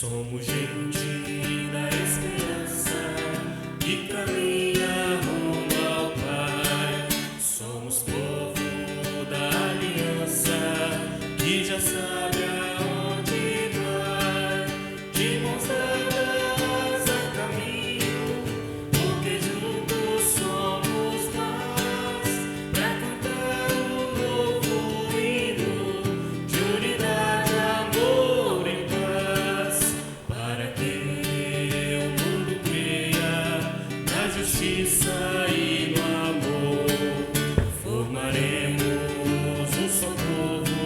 Somos gente da esperança que caminha rumo ao Pai. Somos povo da aliança que já sabe aonde vai. De mãos dadas a caminho, porque juntos somos mais. Pra cantar um novo hino de unidade, amor e paz. Para que o mundo creia na justiça e no amor, formaremos um só povo,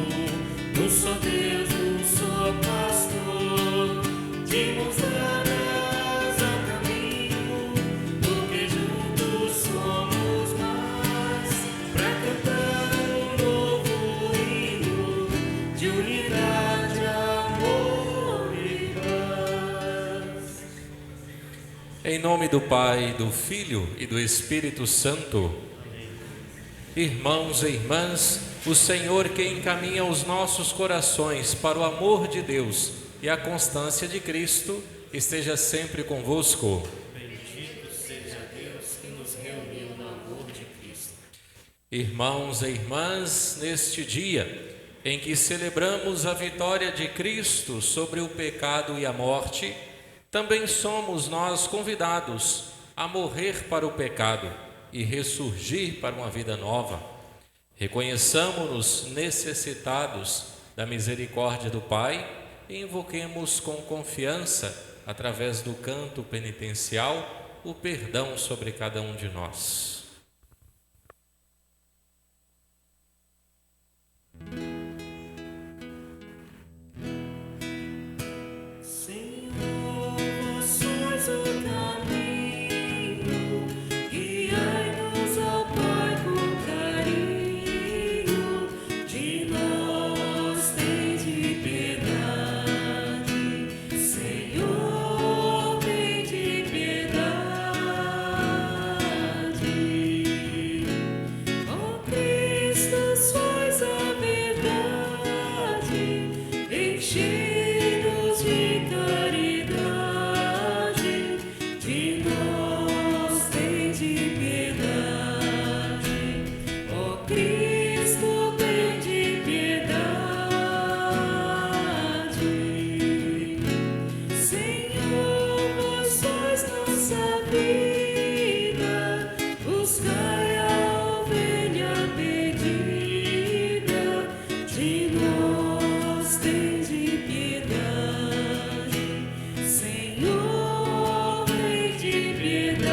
um só Deus, um só pastor. De mãos dadas a caminho, porque juntos somos mais. Pra cantar um novo hino de unidade, amor e paz. Em nome do Pai, do Filho e do Espírito Santo. Irmãos e irmãs, o Senhor que encaminha os nossos corações para o amor de Deus e a constância de Cristo, esteja sempre convosco. Bendito seja Deus que nos reuniu no amor de Cristo. Irmãos e irmãs, neste dia em que celebramos a vitória de Cristo sobre o pecado e a morte, também somos nós convidados a morrer para o pecado e ressurgir para uma vida nova. Reconheçamo-nos necessitados da misericórdia do Pai e invoquemos com confiança, através do canto penitencial, o perdão sobre cada um de nós. Senhor, vós sois o caminho, guiai-nos ao Pai com carinho. De nós tende piedade, Senhor, tende piedade. Ó Cristo, sois a verdade, enchei-nos de caridade. De nós tende piedade, ó Cristo, tende piedade. Senhor, vós sois nossa vida, buscai a ovelha perdida. De nós tende piedade, Senhor, tende piedade.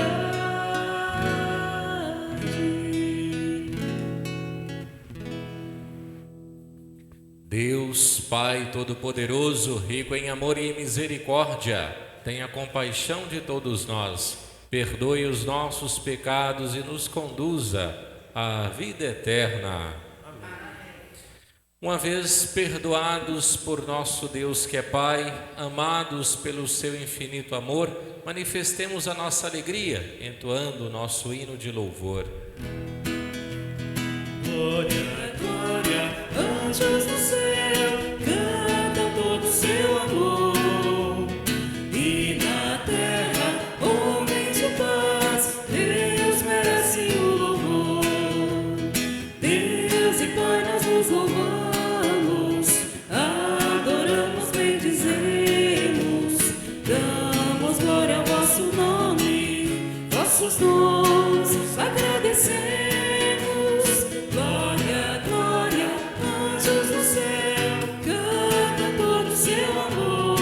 Deus, Pai Todo-Poderoso, rico em amor e misericórdia, tenha compaixão de todos nós, perdoe os nossos pecados e nos conduza à vida eterna. Uma vez perdoados por nosso Deus que é Pai, amados pelo seu infinito amor, manifestemos a nossa alegria, entoando o nosso hino de louvor. Glória, glória, anjos no céu, cantam todo o seu amor. E na terra, homens de paz, Deus merece o louvor. Deus e Pai, nós nos louvamos, adoramos, bendizemos, damos glória ao vosso nome, vossos dons agradecemos. Glória, glória, anjos no céu, canta todo o seu amor.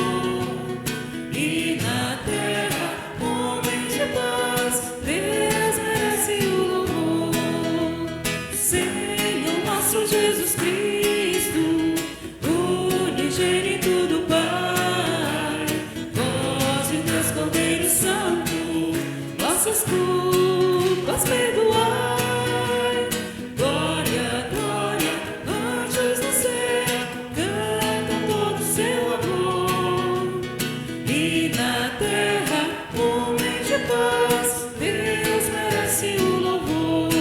E na terra, homens de paz, Deus merece o louvor. Senhor nosso Jesus Cristo, unigênito do Pai, voz de Deus Cordeiro Santo, nossas culpas perdoai. Glória, glória, anjos no céu, cantam todo o seu amor. E na terra, homens de paz, Deus merece o louvor.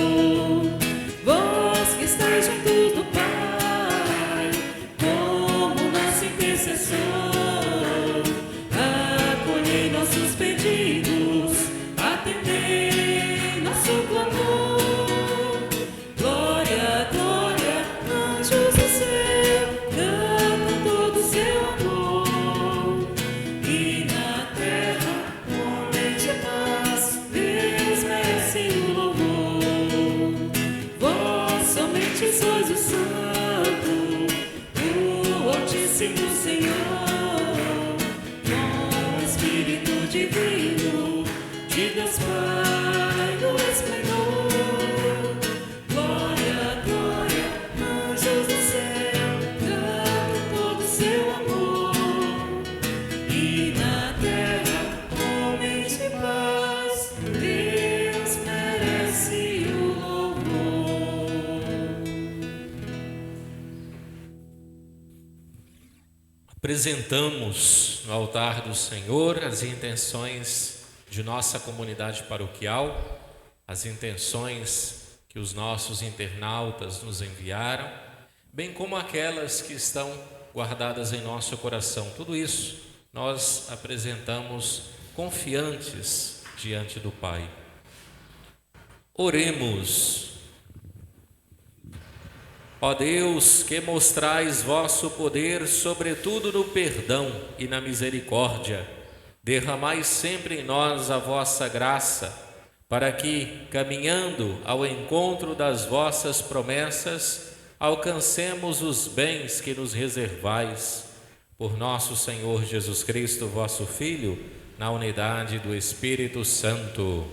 Vós que estáis juntos do Pai, como nosso intercessor, desce do Senhor, com o Espírito Divino, te despai no esplendor. Glória, glória, anjos do céu, cantam todo seu amor. E na terra, homens de paz, Deus merece o louvor. Apresentamos no altar do Senhor as intenções de nossa comunidade paroquial, as intenções que os nossos internautas nos enviaram, bem como aquelas que estão guardadas em nosso coração. Tudo isso nós apresentamos confiantes diante do Pai. Oremos. Ó Deus, que mostrais vosso poder, sobretudo no perdão e na misericórdia, derramai sempre em nós a vossa graça, para que, caminhando ao encontro das vossas promessas, alcancemos os bens que nos reservais. Por nosso Senhor Jesus Cristo, vosso Filho, na unidade do Espírito Santo.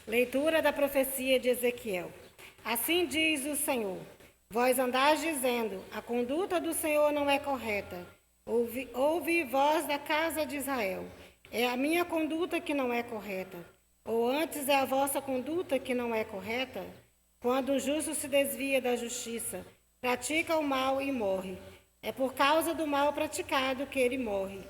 Leitura da profecia de Ezequiel. Assim diz o Senhor: vós andais dizendo, a conduta do Senhor não é correta. Ouve voz da casa de Israel, é a minha conduta que não é correta. Ou antes é a vossa conduta que não é correta? Quando o justo se desvia da justiça, pratica o mal e morre. É por causa do mal praticado que ele morre.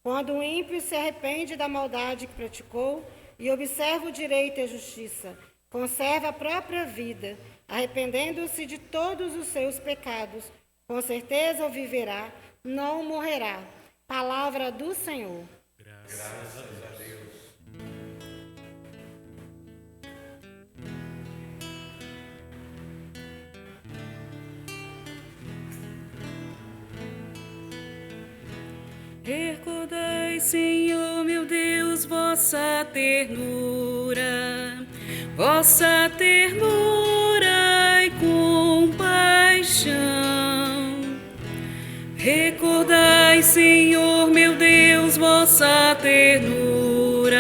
Quando o ímpio se arrepende da maldade que praticou e observa o direito e a justiça, conserva a própria vida, arrependendo-se de todos os seus pecados, com certeza viverá, não morrerá. Palavra do Senhor. Graças a Deus. Recordai, Senhor meu Deus, vossa ternura e compaixão. Recordai, Senhor meu Deus, vossa ternura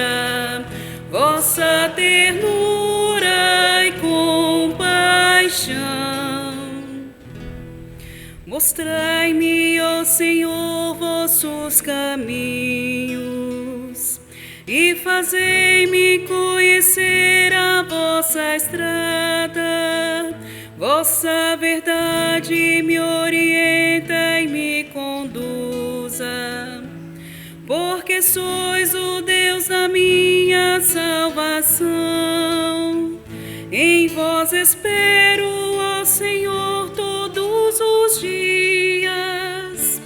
e compaixão. Mostrai-me, ó Senhor, vossos caminhos e fazei-me conhecer a vossa estrada. Vossa verdade me orienta e me conduza, porque sois o Deus da minha salvação. Em vós espero, ó Senhor, todos os dias.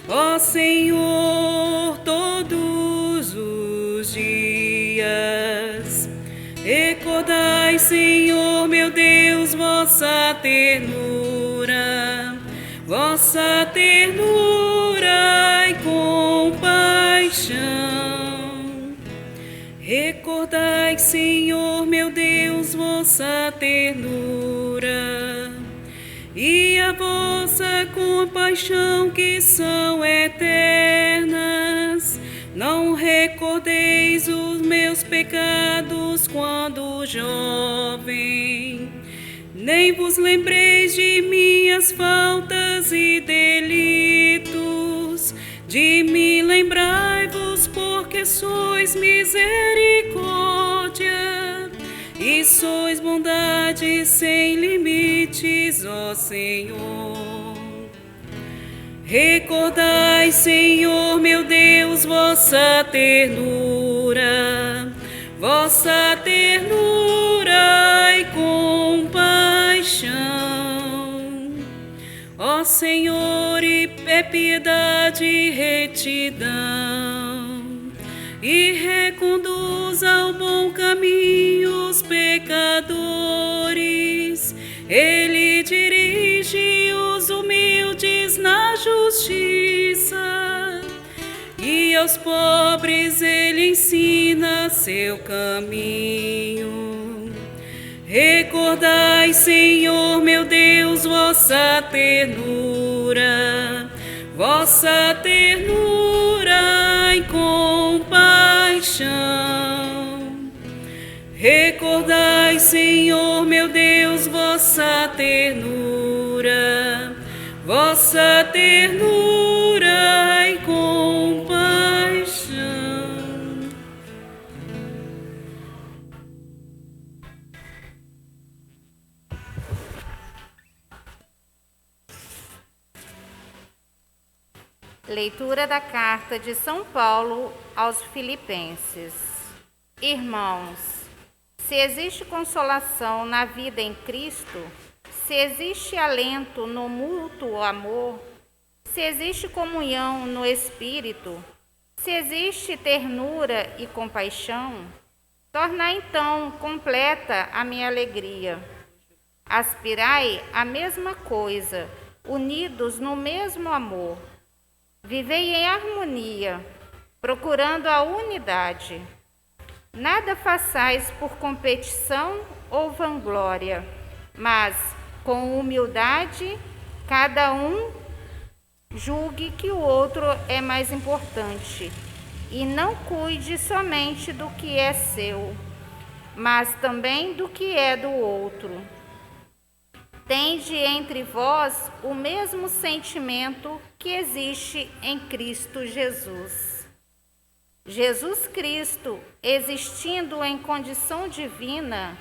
Ó Senhor, todos os dias. Recordai, Senhor meu Deus, vossa ternura e compaixão. Recordai, Senhor meu Deus, vossa ternura e a vossa compaixão, que são eternas. Não recordeis os meus pecados quando jovem, nem vos lembreis de minhas faltas e delitos. De mim lembrai-vos, porque sois misericórdia e sois bondade sem limites, ó Senhor. Recordai, Senhor meu Deus, vossa ternura e compaixão. Ó Senhor, é piedade e retidão, e reconduz ao bom caminho os pecadores. Ele dirige os humildes na justiça, e aos pobres ele ensina seu caminho. Recordai, Senhor meu Deus, vossa ternura e compaixão. Recordai, Senhor meu Deus, vossa ternura e compaixão. Leitura da carta de São Paulo aos Filipenses. Irmãos, se existe consolação na vida em Cristo, se existe alento no mútuo amor, se existe comunhão no Espírito, se existe ternura e compaixão, tornai então completa a minha alegria. Aspirai à mesma coisa, unidos no mesmo amor. Vivei em harmonia, procurando a unidade. Nada façais por competição ou vanglória, mas, com humildade, cada um julgue que o outro é mais importante, e não cuide somente do que é seu, mas também do que é do outro. Tende entre vós o mesmo sentimento que existe em Cristo Jesus. Jesus Cristo, existindo em condição divina,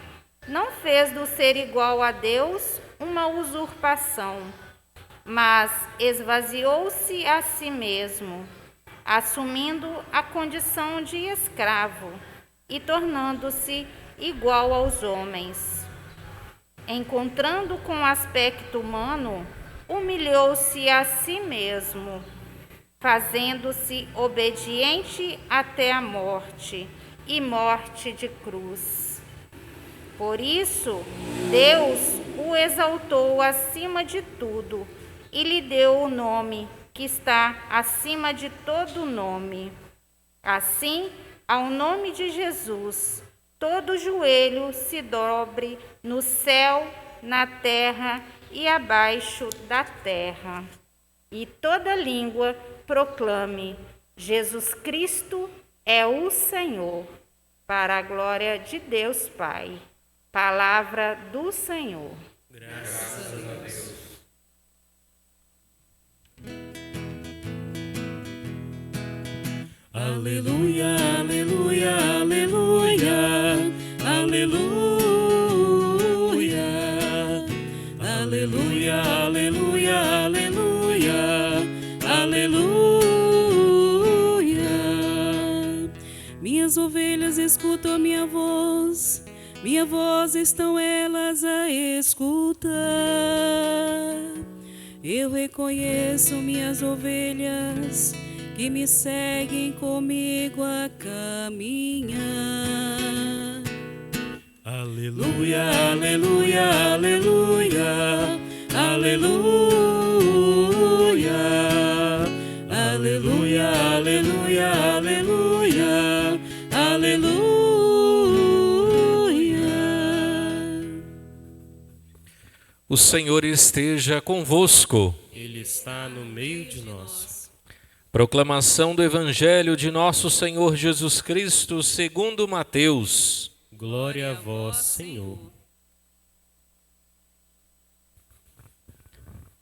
não fez do ser igual a Deus uma usurpação, mas esvaziou-se a si mesmo, assumindo a condição de escravo e tornando-se igual aos homens. Encontrando com aspecto humano, humilhou-se a si mesmo, fazendo-se obediente até a morte, e morte de cruz. Por isso, Deus o exaltou acima de tudo e lhe deu o nome que está acima de todo nome. Assim, ao nome de Jesus, todo joelho se dobre no céu, na terra e abaixo da terra, e toda língua proclame: Jesus Cristo é o Senhor, para a glória de Deus Pai. Palavra do Senhor. Graças a Deus. Aleluia, aleluia, aleluia, aleluia, aleluia, aleluia, aleluia, aleluia. Minhas ovelhas escutam a minha voz estão elas a escutar. Eu reconheço minhas ovelhas que me seguem comigo a caminhar. Aleluia, aleluia, aleluia, aleluia, aleluia, aleluia, aleluia, aleluia. O Senhor esteja convosco. Ele está no meio de nós. Proclamação do Evangelho de nosso Senhor Jesus Cristo segundo Mateus. Glória a vós, Senhor.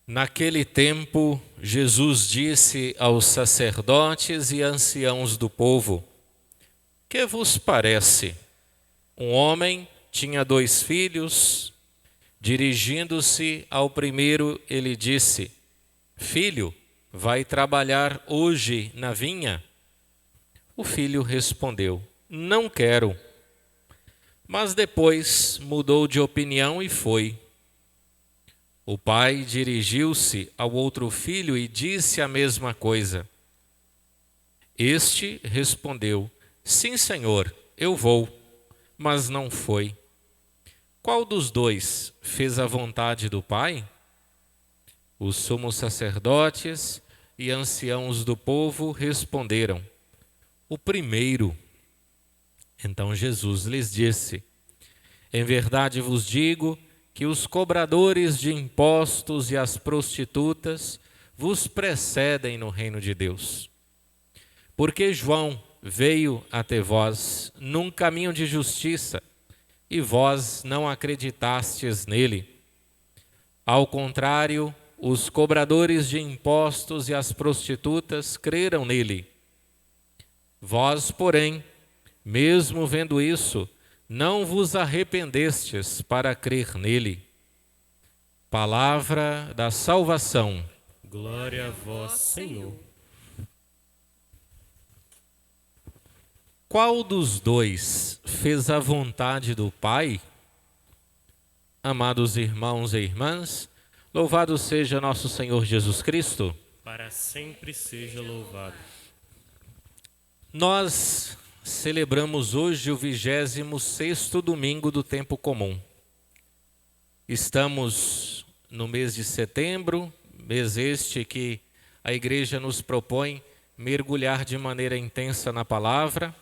Naquele tempo, Jesus disse aos sacerdotes e anciãos do povo: Que vos parece? Um homem tinha 2 filhos. Dirigindo-se ao primeiro, ele disse: Filho, vai trabalhar hoje na vinha? O filho respondeu: Não quero. Mas depois mudou de opinião e foi. O pai dirigiu-se ao outro filho e disse a mesma coisa. Este respondeu: Sim, senhor, eu vou. Mas não foi. Qual dos 2 fez a vontade do pai? Os sumos sacerdotes e anciãos do povo responderam: O primeiro. Então Jesus lhes disse: Em verdade vos digo que os cobradores de impostos e as prostitutas vos precedem no reino de Deus. Porque João veio até vós num caminho de justiça, e vós não acreditastes nele. Ao contrário, os cobradores de impostos e as prostitutas creram nele. Vós, porém, mesmo vendo isso, não vos arrependestes para crer nele. Palavra da salvação. Glória a vós, Senhor. Qual dos dois fez a vontade do Pai? Amados irmãos e irmãs, louvado seja nosso Senhor Jesus Cristo. Para sempre seja louvado. Nós celebramos hoje o 26º domingo do tempo comum. Estamos no mês de setembro, mês este que a Igreja nos propõe mergulhar de maneira intensa na palavra,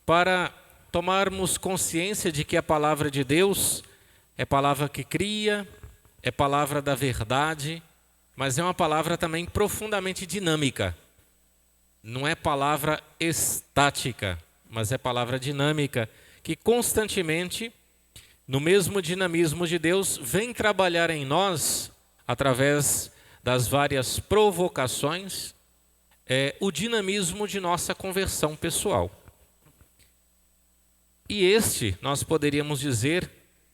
para tomarmos consciência de que a palavra de Deus é palavra que cria, é palavra da verdade, mas é uma palavra também profundamente dinâmica. Não é palavra estática, mas é palavra dinâmica, que constantemente, no mesmo dinamismo de Deus, vem trabalhar em nós, através das várias provocações, o dinamismo de nossa conversão pessoal. E este, nós poderíamos dizer,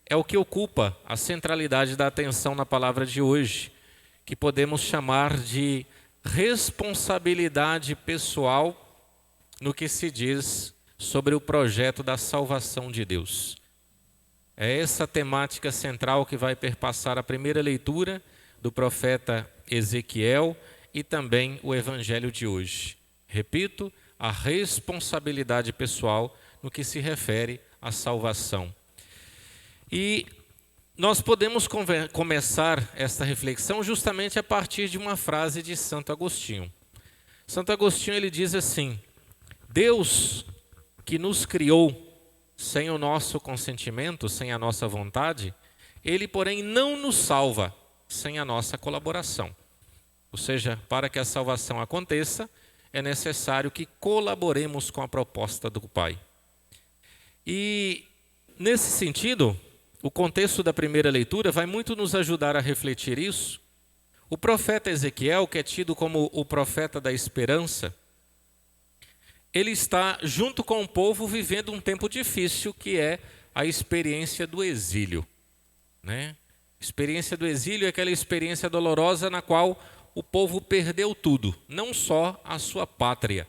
é o que ocupa a centralidade da atenção na palavra de hoje, que podemos chamar de responsabilidade pessoal no que se diz sobre o projeto da salvação de Deus. É essa temática central que vai perpassar a primeira leitura do profeta Ezequiel e também o evangelho de hoje. Repito, a responsabilidade pessoal no que se refere à salvação. E nós podemos começar esta reflexão justamente a partir de uma frase de Santo Agostinho. Santo Agostinho, ele diz assim: Deus que nos criou sem o nosso consentimento, sem a nossa vontade, ele, porém, não nos salva sem a nossa colaboração. Ou seja, para que a salvação aconteça, é necessário que colaboremos com a proposta do Pai. E, nesse sentido, o contexto da primeira leitura vai muito nos ajudar a refletir isso. O profeta Ezequiel, que é tido como o profeta da esperança, ele está junto com o povo vivendo um tempo difícil, que é a experiência do exílio, né? A experiência do exílio é aquela experiência dolorosa na qual o povo perdeu tudo, não só a sua pátria,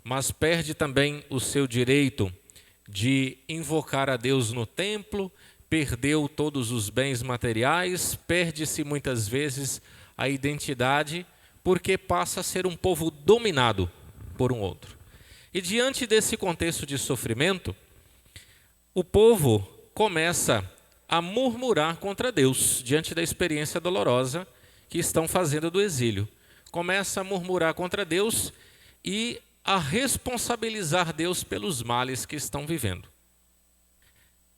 mas perde também o seu direito de invocar a Deus no templo, perdeu todos os bens materiais, perde-se muitas vezes a identidade, porque passa a ser um povo dominado por um outro. E diante desse contexto de sofrimento, o povo começa a murmurar contra Deus, diante da experiência dolorosa que estão fazendo do exílio. Começa a murmurar contra Deus e a responsabilizar Deus pelos males que estão vivendo.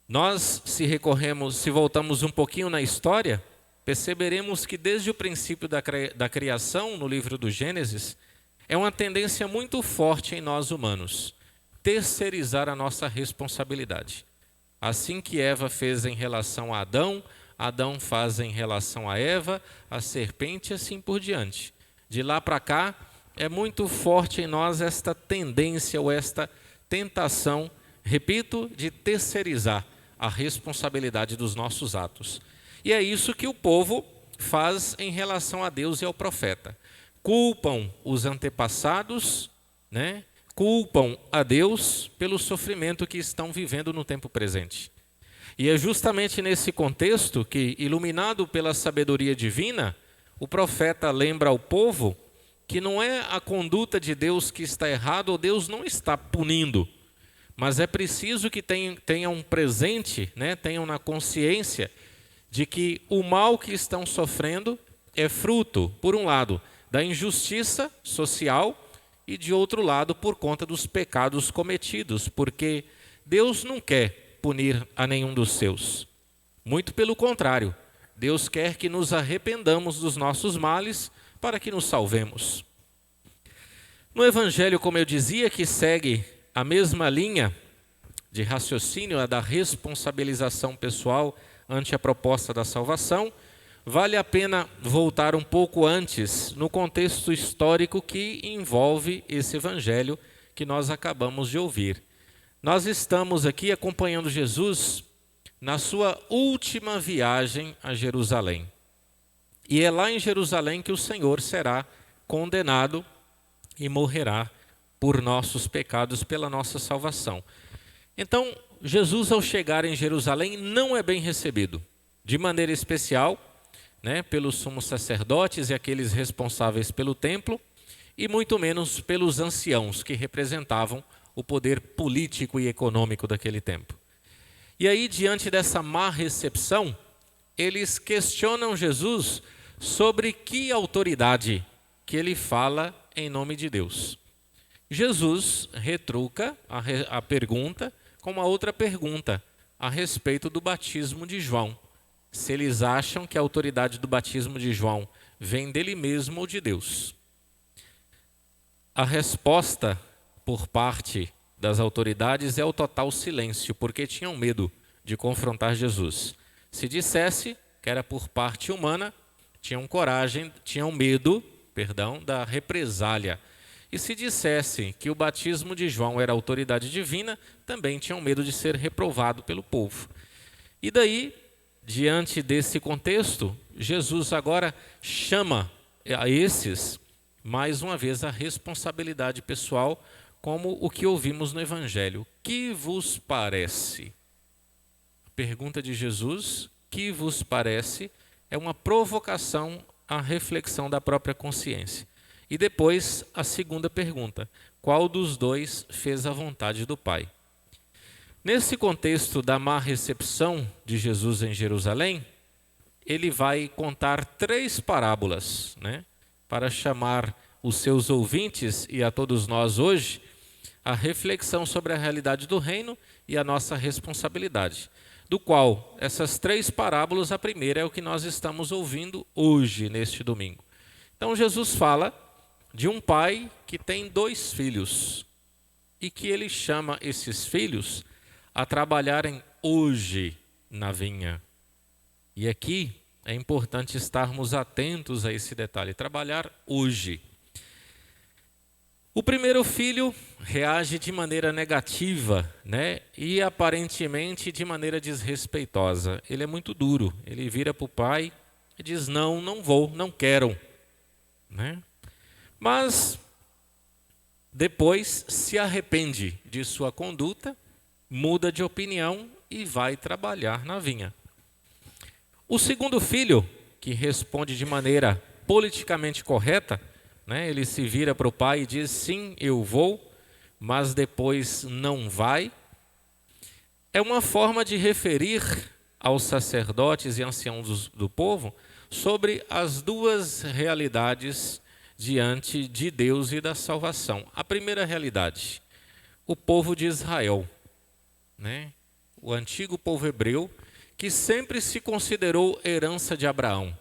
Nós, se voltamos um pouquinho na história, perceberemos que desde o princípio da criação, no livro do Gênesis, é uma tendência muito forte em nós humanos, terceirizar a nossa responsabilidade. Assim que Eva fez em relação a Adão, Adão faz em relação a Eva, a serpente e assim por diante. De lá para cá, é muito forte em nós esta tendência ou esta tentação, repito, de terceirizar a responsabilidade dos nossos atos. E é isso que o povo faz em relação a Deus e ao profeta. Culpam os antepassados, né? Culpam a Deus pelo sofrimento que estão vivendo no tempo presente. E é justamente nesse contexto que, iluminado pela sabedoria divina, o profeta lembra ao povo que não é a conduta de Deus que está errada, ou Deus não está punindo, mas é preciso que tenham presente, né, tenham na consciência de que o mal que estão sofrendo é fruto, por um lado, da injustiça social e, de outro lado, por conta dos pecados cometidos, porque Deus não quer punir a nenhum dos seus. Muito pelo contrário, Deus quer que nos arrependamos dos nossos males para que nos salvemos. No Evangelho, como eu dizia, que segue a mesma linha de raciocínio, a da responsabilização pessoal ante a proposta da salvação, vale a pena voltar um pouco antes, no contexto histórico que envolve esse Evangelho que nós acabamos de ouvir. Nós estamos aqui acompanhando Jesus na sua última viagem a Jerusalém. E é lá em Jerusalém que o Senhor será condenado e morrerá por nossos pecados, pela nossa salvação. Então, Jesus, ao chegar em Jerusalém, não é bem recebido, de maneira especial, pelos sumos sacerdotes e aqueles responsáveis pelo templo, e muito menos pelos anciãos, que representavam o poder político e econômico daquele tempo. E aí, diante dessa má recepção, eles questionam Jesus sobre que autoridade que ele fala em nome de Deus. Jesus retruca a pergunta com uma outra pergunta a respeito do batismo de João. Se eles acham que a autoridade do batismo de João vem dele mesmo ou de Deus. A resposta por parte das autoridades é o total silêncio, porque tinham medo de confrontar Jesus. Se dissesse que era por parte humana, tinham medo da represália. E se dissesse que o batismo de João era autoridade divina, também tinham medo de ser reprovado pelo povo. E daí, diante desse contexto, Jesus agora chama a esses, mais uma vez, a responsabilidade pessoal, como o que ouvimos no Evangelho. Que vos parece? A pergunta de Jesus, que vos parece, é uma provocação à reflexão da própria consciência. E depois, a segunda pergunta, qual dos dois fez a vontade do Pai? Nesse contexto da má recepção de Jesus em Jerusalém, ele vai contar 3 parábolas, para chamar os seus ouvintes e a todos nós hoje a reflexão sobre a realidade do reino e a nossa responsabilidade. Do qual, essas 3 parábolas, a primeira é o que nós estamos ouvindo hoje, neste domingo. Então, Jesus fala de um pai que tem 2 filhos e que ele chama esses filhos a trabalharem hoje na vinha. E aqui é importante estarmos atentos a esse detalhe, trabalhar hoje. O primeiro filho reage de maneira negativa, e aparentemente de maneira desrespeitosa. Ele é muito duro, ele vira para o pai e diz, não vou, não quero. Mas depois se arrepende de sua conduta, muda de opinião e vai trabalhar na vinha. O segundo filho, que responde de maneira politicamente correta, ele se vira para o pai e diz, sim, eu vou, mas depois não vai. É uma forma de referir aos sacerdotes e anciãos do povo sobre as 2 realidades diante de Deus e da salvação. A primeira realidade, o povo de Israel, o antigo povo hebreu, que sempre se considerou herança de Abraão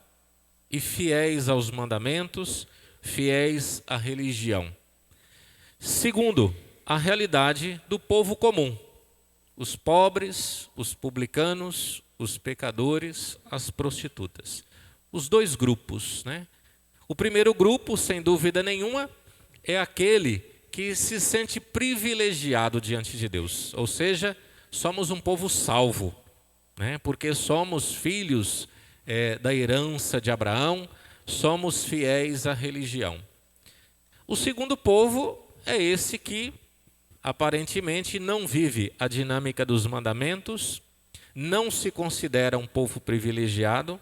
e fiéis aos mandamentos, fiéis à religião. Segundo, a realidade do povo comum, os pobres, os publicanos, os pecadores, as prostitutas. Os 2 grupos, O primeiro grupo, sem dúvida nenhuma, é aquele que se sente privilegiado diante de Deus. Ou seja, somos um povo salvo, porque somos filhos da herança de Abraão, somos fiéis à religião. O segundo povo é esse que aparentemente não vive a dinâmica dos mandamentos, não se considera um povo privilegiado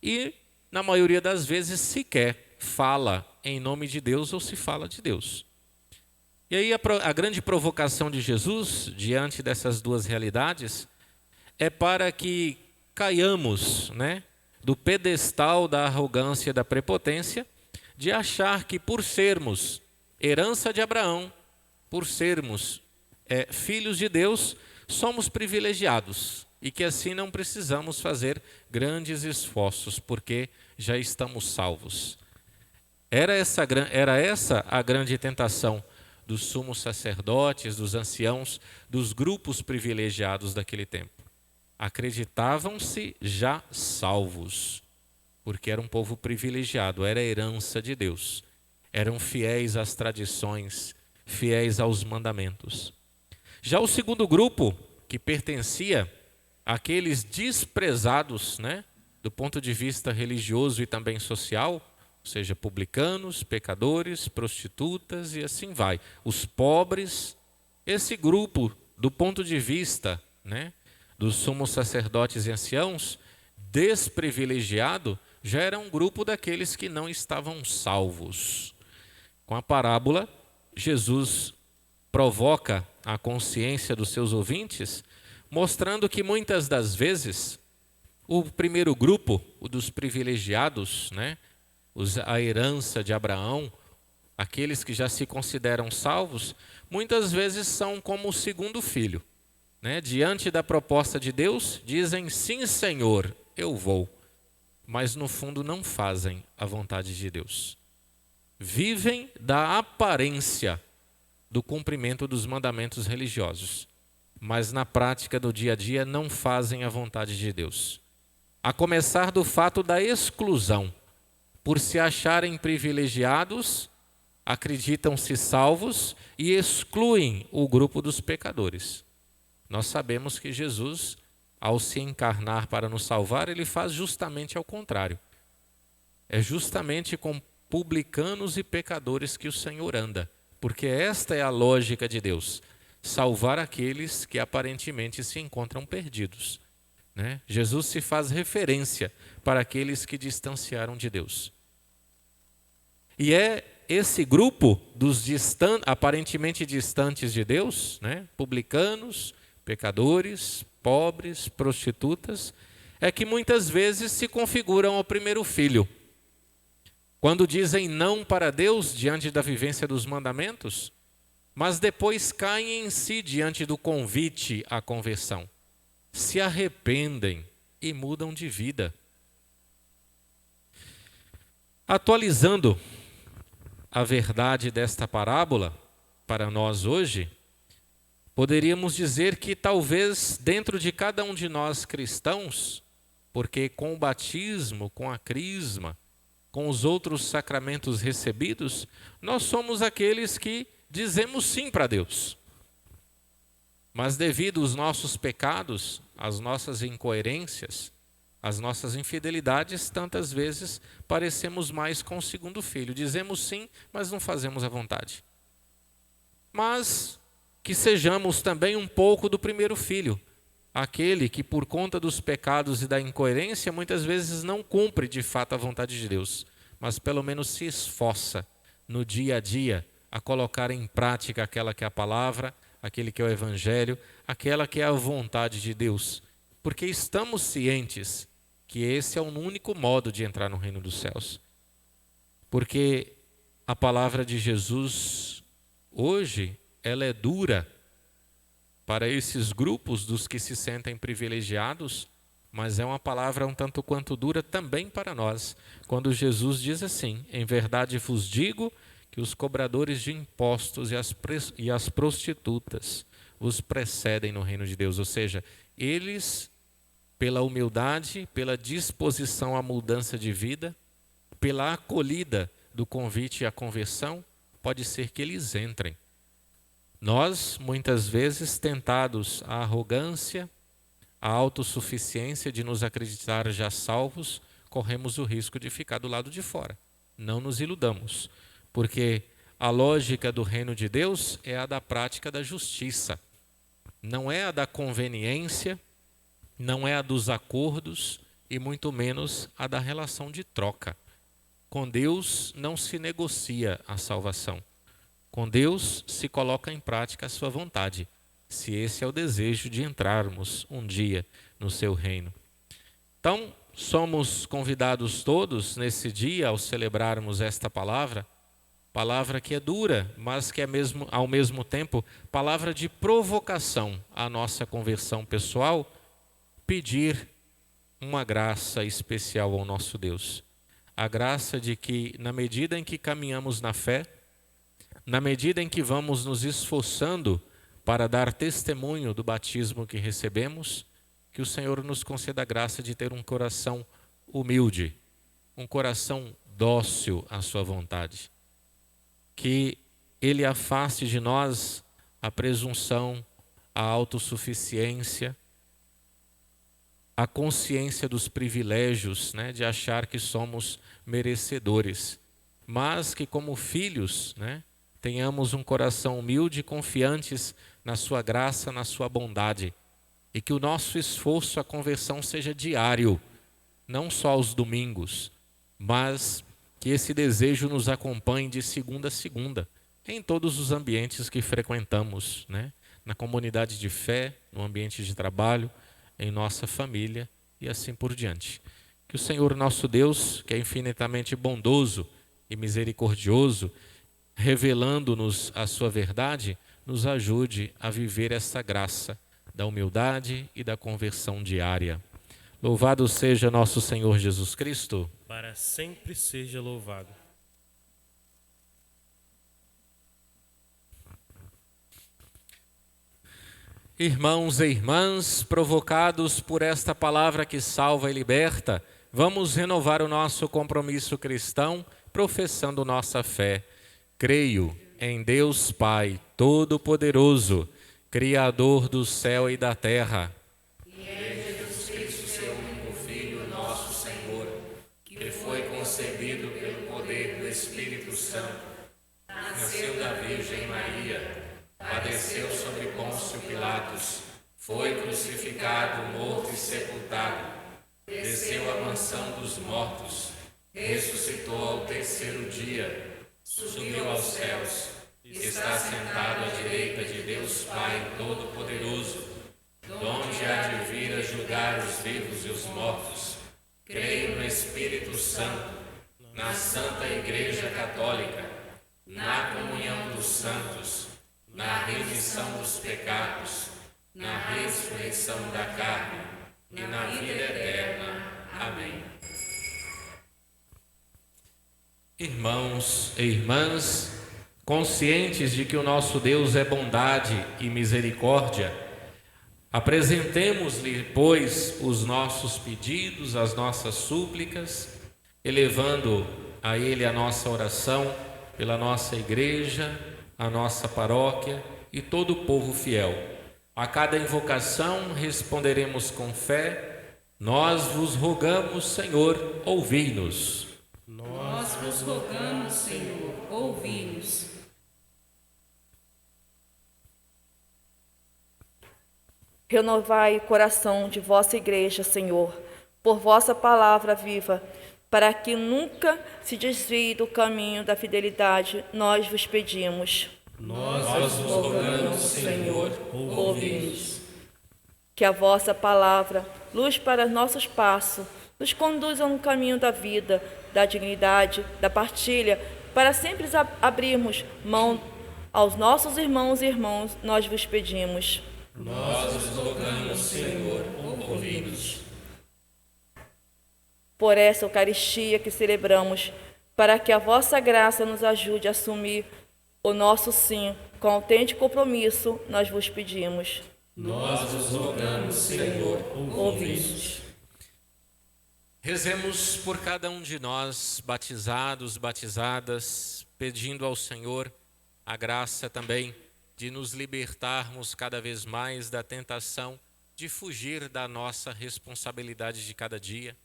e, na maioria das vezes, sequer fala em nome de Deus ou se fala de Deus. E aí a grande provocação de Jesus, diante dessas 2 realidades, é para que caiamos, do pedestal da arrogância e da prepotência, de achar que por sermos herança de Abraão, por sermos filhos de Deus, somos privilegiados e que assim não precisamos fazer grandes esforços, porque já estamos salvos. Era essa a grande tentação dos sumos sacerdotes, dos anciãos, dos grupos privilegiados daquele tempo. Acreditavam-se já salvos, porque era um povo privilegiado, era a herança de Deus. Eram fiéis às tradições, fiéis aos mandamentos. Já o segundo grupo, que pertencia àqueles desprezados, do ponto de vista religioso e também social, ou seja, publicanos, pecadores, prostitutas e assim vai. Os pobres, esse grupo, do ponto de vista dos sumos sacerdotes e anciãos, desprivilegiado, já era um grupo daqueles que não estavam salvos. Com a parábola, Jesus provoca a consciência dos seus ouvintes, mostrando que muitas das vezes o primeiro grupo, o dos privilegiados, a herança de Abraão, aqueles que já se consideram salvos, muitas vezes são como o segundo filho. Diante da proposta de Deus, dizem: sim, Senhor, eu vou. Mas no fundo não fazem a vontade de Deus. Vivem da aparência do cumprimento dos mandamentos religiosos, mas na prática do dia a dia não fazem a vontade de Deus. A começar do fato da exclusão. Por se acharem privilegiados, acreditam-se salvos e excluem o grupo dos pecadores. Nós sabemos que Jesus, ao se encarnar para nos salvar, ele faz justamente ao contrário. É justamente com publicanos e pecadores que o Senhor anda, porque esta é a lógica de Deus, salvar aqueles que aparentemente se encontram perdidos. Jesus se faz referência para aqueles que distanciaram de Deus. E é esse grupo dos aparentemente distantes de Deus, publicanos, pecadores, pobres, prostitutas, é que muitas vezes se configuram ao primeiro filho. Quando dizem não para Deus diante da vivência dos mandamentos, mas depois caem em si diante do convite à conversão. Se arrependem e mudam de vida. Atualizando a verdade desta parábola para nós hoje, poderíamos dizer que talvez dentro de cada um de nós cristãos, porque com o batismo, com a crisma, com os outros sacramentos recebidos, nós somos aqueles que dizemos sim para Deus. Mas devido aos nossos pecados, às nossas incoerências, às nossas infidelidades, tantas vezes parecemos mais com o segundo filho. Dizemos sim, mas não fazemos a vontade. Mas que sejamos também um pouco do primeiro filho, aquele que por conta dos pecados e da incoerência muitas vezes não cumpre de fato a vontade de Deus, mas pelo menos se esforça no dia a dia a colocar em prática aquela que é a palavra, aquele que é o evangelho, aquela que é a vontade de Deus, porque estamos cientes que esse é o único modo de entrar no reino dos céus. Porque a palavra de Jesus hoje, ela é dura para esses grupos dos que se sentem privilegiados, mas é uma palavra um tanto quanto dura também para nós, quando Jesus diz assim: em verdade vos digo que os cobradores de impostos e as prostitutas os precedem no reino de Deus. Ou seja, eles, pela humildade, pela disposição à mudança de vida, pela acolhida do convite à conversão, pode ser que eles entrem. Nós, muitas vezes, tentados à arrogância, à autossuficiência de nos acreditar já salvos, corremos o risco de ficar do lado de fora. Não nos iludamos, porque a lógica do reino de Deus é a da prática da justiça. Não é a da conveniência, não é a dos acordos e muito menos a da relação de troca. Com Deus não se negocia a salvação. Com Deus se coloca em prática a sua vontade, se esse é o desejo de entrarmos um dia no seu reino. Então, somos convidados todos nesse dia, ao celebrarmos esta palavra, palavra que é dura, mas que é ao mesmo tempo palavra de provocação à nossa conversão pessoal, pedir uma graça especial ao nosso Deus. A graça de que, na medida em que caminhamos na fé, na medida em que vamos nos esforçando para dar testemunho do batismo que recebemos, que o Senhor nos conceda a graça de ter um coração humilde, um coração dócil à sua vontade. Que Ele afaste de nós a presunção, a autossuficiência, a consciência dos privilégios, de achar que somos merecedores, mas que como filhos, tenhamos um coração humilde e confiantes na sua graça, na sua bondade, e que o nosso esforço, a conversão seja diário, não só aos domingos, mas que esse desejo nos acompanhe de segunda a segunda, em todos os ambientes que frequentamos, na comunidade de fé, no ambiente de trabalho, em nossa família e assim por diante. Que o Senhor nosso Deus, que é infinitamente bondoso e misericordioso, revelando-nos a sua verdade, nos ajude a viver essa graça da humildade e da conversão diária. Louvado seja nosso Senhor Jesus Cristo. Para sempre seja louvado. Irmãos e irmãs, provocados por esta palavra que salva e liberta, vamos renovar o nosso compromisso cristão, professando nossa fé. Creio em Deus Pai Todo-Poderoso, Criador do céu e da terra. E em Jesus Cristo, seu único Filho, nosso Senhor, que foi concebido pelo poder do Espírito Santo, nasceu da Virgem Maria, padeceu sobre Pôncio Pilatos, foi crucificado, morto e sepultado, desceu à mansão dos mortos, ressuscitou ao terceiro dia, subiu aos céus, está sentado à direita de Deus Pai Todo-Poderoso, donde há de vir a julgar os vivos e os mortos. Creio no Espírito Santo, na Santa Igreja Católica, na comunhão dos santos, na remissão dos pecados, na ressurreição da carne e na vida eterna. Amém. Irmãos e irmãs, conscientes de que o nosso Deus é bondade e misericórdia, apresentemos-lhe, pois, os nossos pedidos, as nossas súplicas, elevando a Ele a nossa oração pela nossa igreja, a nossa paróquia e todo o povo fiel. A cada invocação responderemos com fé: nós vos rogamos, Senhor, ouvi-nos. Nós vos rogamos, Senhor, ouvi-nos. Renovai o coração de vossa igreja, Senhor, por vossa palavra viva, para que nunca se desvie do caminho da fidelidade, nós vos pedimos. Nós vos rogamos, Senhor, ouvi-nos. Que a vossa palavra, luz para nossos passos, nos conduza no caminho da vida, da dignidade, da partilha, para sempre abrirmos mão aos nossos irmãos e irmãs, nós vos pedimos. Nós vos rogamos, Senhor, ouvi-nos. Por essa Eucaristia que celebramos, para que a vossa graça nos ajude a assumir o nosso sim, com autêntico compromisso, nós vos pedimos. Nós vos rogamos, Senhor, ouvi-nos. Rezemos por cada um de nós, batizados, batizadas, pedindo ao Senhor a graça também de nos libertarmos cada vez mais da tentação de fugir da nossa responsabilidade de cada dia,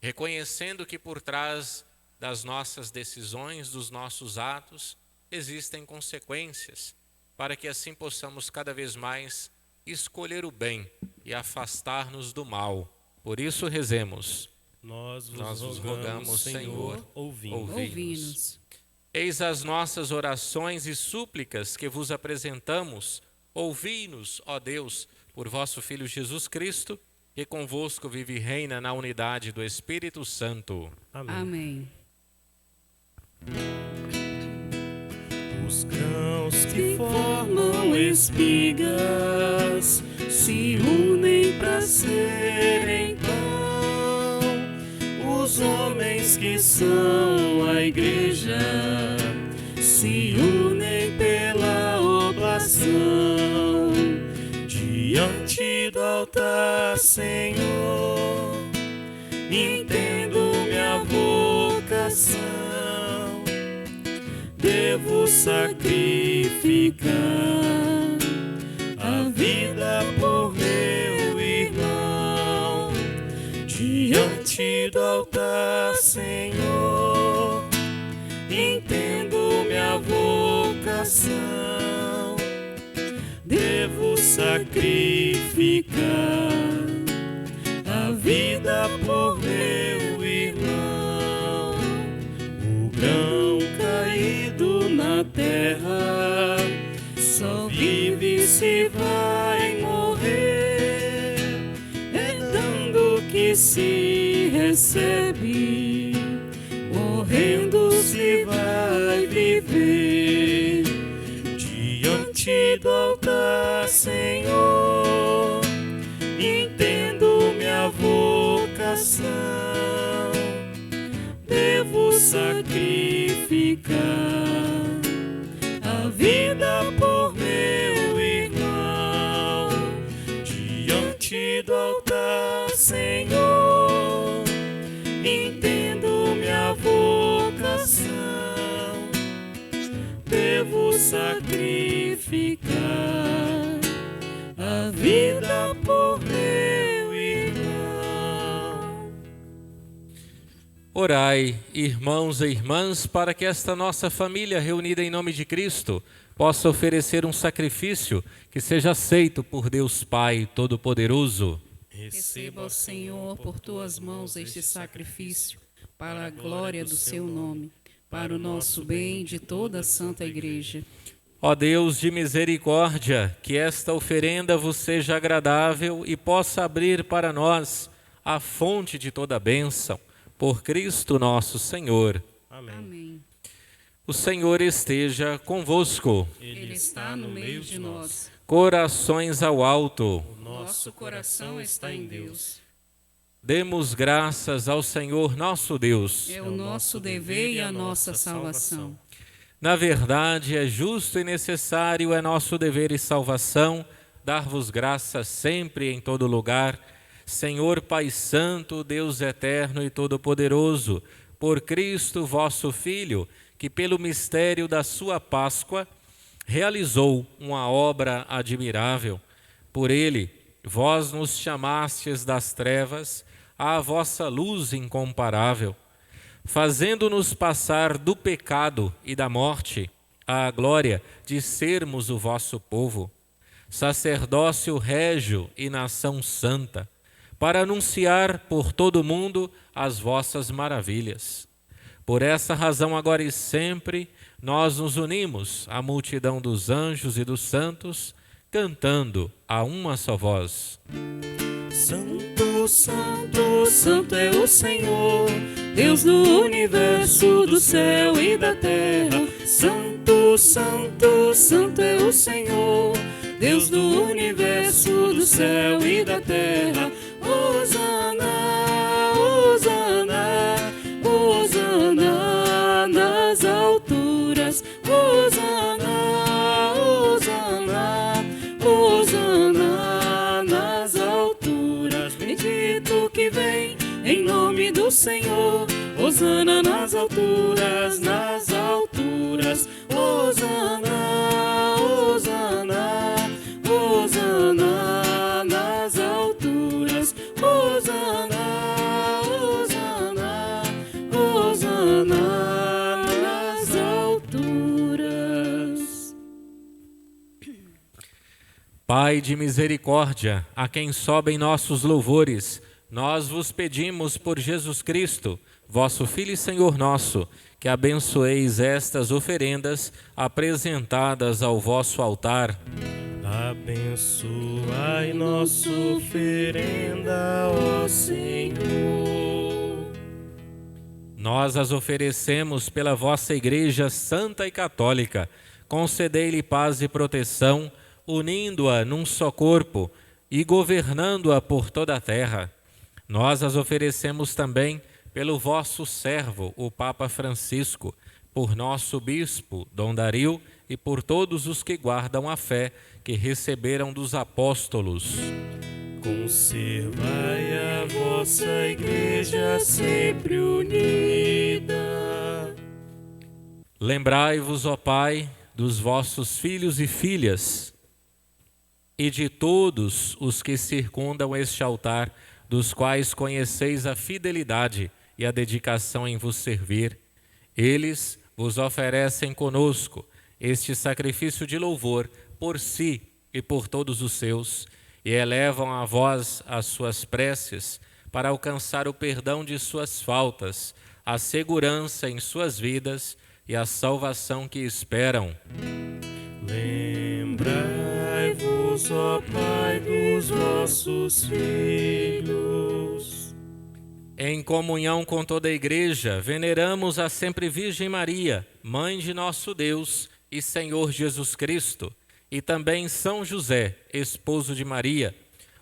reconhecendo que por trás das nossas decisões, dos nossos atos, existem consequências, para que assim possamos cada vez mais escolher o bem e afastar-nos do mal. Por isso rezemos. Nós vos rogamos, Senhor, ouvi-nos. Eis as nossas orações e súplicas que vos apresentamos. Ouvi-nos, ó Deus, por vosso Filho Jesus Cristo, que convosco vive e reina na unidade do Espírito Santo. Amém. Amém. Os grãos que formam espigas se unem para serem pão. Os homens que são a igreja se unem pela oblação diante do altar, Senhor. Entendo minha vocação, devo sacrificar a vida por meu irmão diante do altar, Senhor. Entendo minha vocação, devo sacrificar a vida por meu irmão. O grão caído na terra só vive se vai morrer. É dando que se recebe, morrendo se vai viver. Diante do altar, Senhor, entendo minha vocação, devo sacrificar a vida por meu irmão. Diante do altar, Senhor, entendo minha vocação, devo sacrificar a vida por meu irmão. Orai, irmãos e irmãs, para que esta nossa família reunida em nome de Cristo possa oferecer um sacrifício que seja aceito por Deus Pai Todo-Poderoso. Receba, ó Senhor, por tuas mãos este sacrifício, para a glória do seu nome, para o nosso bem e de toda a Santa Igreja. Ó Deus de misericórdia, que esta oferenda vos seja agradável e possa abrir para nós a fonte de toda bênção. Por Cristo nosso Senhor. Amém. Amém. O Senhor esteja convosco. Ele está no meio de nós. Corações ao alto. Nosso coração está em Deus. Demos graças ao Senhor nosso Deus. É o nosso dever e a nossa salvação. Na verdade, é justo e necessário, é nosso dever e salvação, dar-vos graças sempre e em todo lugar, Senhor Pai Santo, Deus eterno e todo-poderoso, por Cristo vosso Filho, que pelo mistério da sua Páscoa realizou uma obra admirável. Por ele, vós nos chamastes das trevas à vossa luz incomparável, fazendo-nos passar do pecado e da morte à glória de sermos o vosso povo, sacerdócio régio e nação santa, para anunciar por todo o mundo as vossas maravilhas. Por essa razão, agora e sempre, nós nos unimos à multidão dos anjos e dos santos, cantando a uma só voz. Santo, Santo, Santo é o Senhor, Deus do universo, do céu e da terra. Santo, Santo, Santo é o Senhor, Deus do universo, do céu e da terra. Hosana, Hosana, Hosana nas alturas. Hosana, Hosana, Hosana nas alturas. Bendito que vem em nome do Senhor. Hosana nas alturas, nas alturas. Hosana, Hosana, Hosana nas alturas. Hosana, Hosana, Hosana nas alturas. Pai de misericórdia, a quem sobem nossos louvores, nós vos pedimos por Jesus Cristo, vosso Filho e Senhor nosso, que abençoeis estas oferendas apresentadas ao vosso altar. Abençoai nossa oferenda, ó Senhor. Nós as oferecemos pela vossa Igreja Santa e Católica, concedei-lhe paz e proteção, unindo-a num só corpo e governando-a por toda a terra. Nós as oferecemos também pelo vosso servo, o Papa Francisco, por nosso bispo, Dom Dario, e por todos os que guardam a fé que receberam dos apóstolos. Conservai a vossa Igreja sempre unida. Lembrai-vos, ó Pai, dos vossos filhos e filhas, e de todos os que circundam este altar, dos quais conheceis a fidelidade e a dedicação em vos servir. Eles vos oferecem conosco este sacrifício de louvor por si e por todos os seus, e elevam a vós as suas preces para alcançar o perdão de suas faltas, a segurança em suas vidas e a salvação que esperam. Lembrai-vos, ó Pai, dos vossos filhos. Em comunhão com toda a Igreja, veneramos a sempre Virgem Maria, Mãe de nosso Deus e Senhor Jesus Cristo, e também São José, esposo de Maria,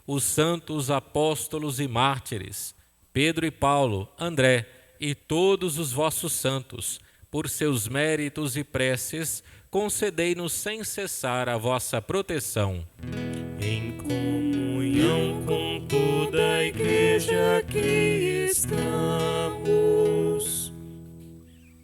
os santos apóstolos e mártires, Pedro e Paulo, André e todos os vossos santos. Por seus méritos e preces, concedei-nos sem cessar a vossa proteção. Em comunhão com toda a Igreja aqui estamos.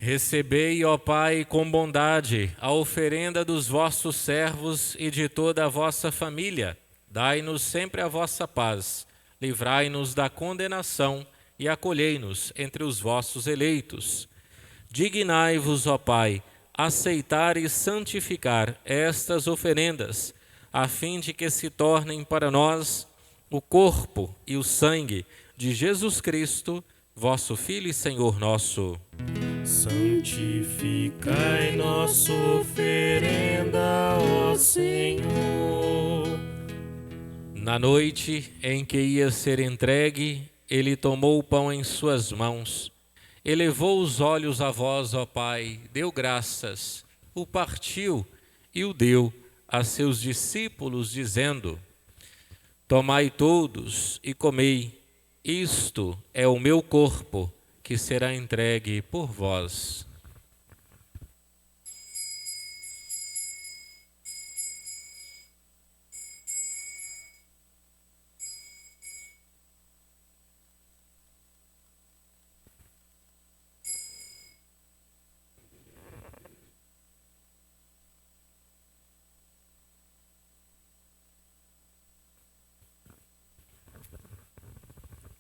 Recebei, ó Pai, com bondade a oferenda dos vossos servos e de toda a vossa família. Dai-nos sempre a vossa paz, livrai-nos da condenação e acolhei-nos entre os vossos eleitos. Dignai-vos, ó Pai, aceitar e santificar estas oferendas, a fim de que se tornem para nós o corpo e o sangue de Jesus Cristo, vosso Filho e Senhor nosso. Santificai nossa oferenda, ó Senhor. Na noite em que ia ser entregue, ele tomou o pão em suas mãos, elevou os olhos a vós, ó Pai, deu graças, o partiu e o deu a seus discípulos, dizendo: Tomai todos e comei, isto é o meu corpo, que será entregue por vós.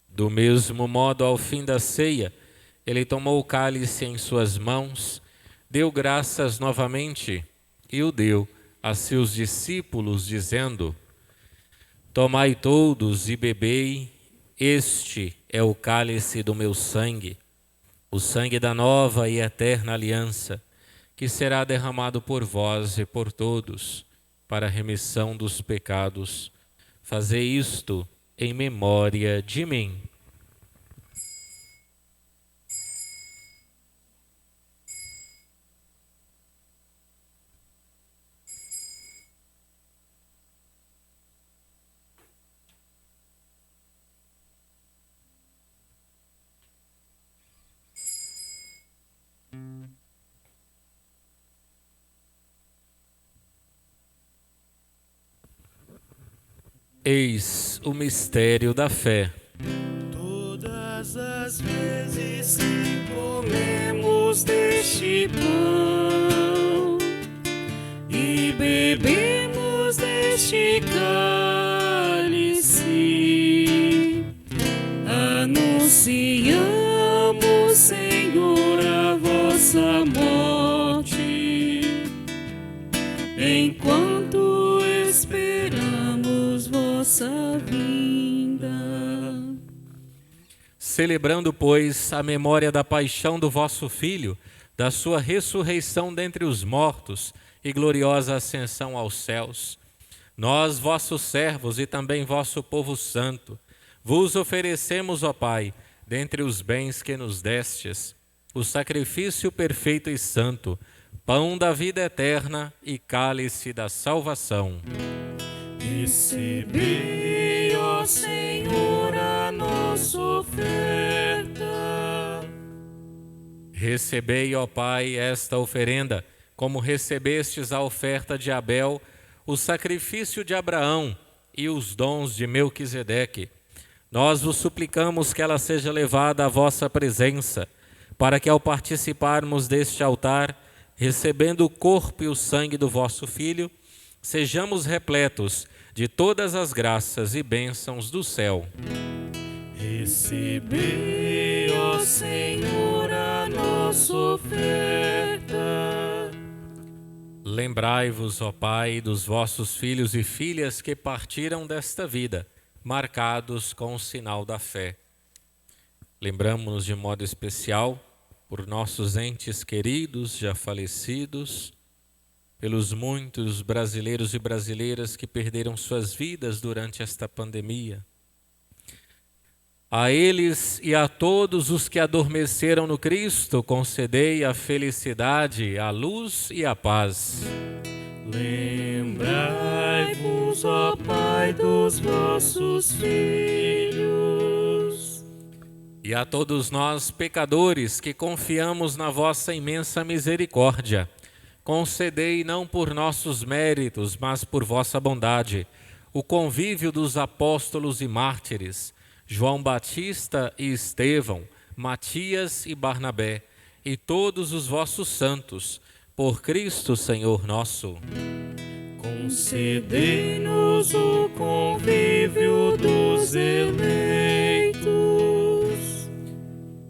Do mesmo modo, ao fim da ceia, ele tomou o cálice em suas mãos, deu graças novamente e o deu a seus discípulos, dizendo: Tomai todos e bebei, este é o cálice do meu sangue, o sangue da nova e eterna aliança, que será derramado por vós e por todos, para a remissão dos pecados. Fazei isto em memória de mim. Eis o mistério da fé. Todas as vezes que comemos deste pão e bebemos deste cálice, anunciamos, Senhor, a vossa morte, enquanto esperamos vossa vinda. Celebrando, pois, a memória da paixão do vosso Filho, da sua ressurreição dentre os mortos e gloriosa ascensão aos céus, nós, vossos servos e também vosso povo santo, vos oferecemos, ó Pai, dentre os bens que nos destes, o sacrifício perfeito e santo, pão da vida eterna e cálice da salvação. Recebei, ó Senhor, a nossa oferta. Recebei, ó Pai, esta oferenda, como recebestes a oferta de Abel, o sacrifício de Abraão e os dons de Melquisedeque. Nós vos suplicamos que ela seja levada à vossa presença, para que ao participarmos deste altar, recebendo o corpo e o sangue do vosso Filho, sejamos repletos de todas as graças e bênçãos do céu. Recebei, ó Senhor, a nossa oferta. Lembrai-vos, ó Pai, dos vossos filhos e filhas que partiram desta vida, marcados com o sinal da fé. Lembramos-nos de modo especial por nossos entes queridos já falecidos, pelos muitos brasileiros e brasileiras que perderam suas vidas durante esta pandemia. A eles e a todos os que adormeceram no Cristo, concedei a felicidade, a luz e a paz. Lembrai-vos, ó Pai, dos vossos filhos. E a todos nós, pecadores, que confiamos na vossa imensa misericórdia, concedei não por nossos méritos, mas por vossa bondade, o convívio dos apóstolos e mártires, João Batista e Estevão, Matias e Barnabé, e todos os vossos santos, por Cristo Senhor nosso. Concedei-nos o convívio dos eleitos.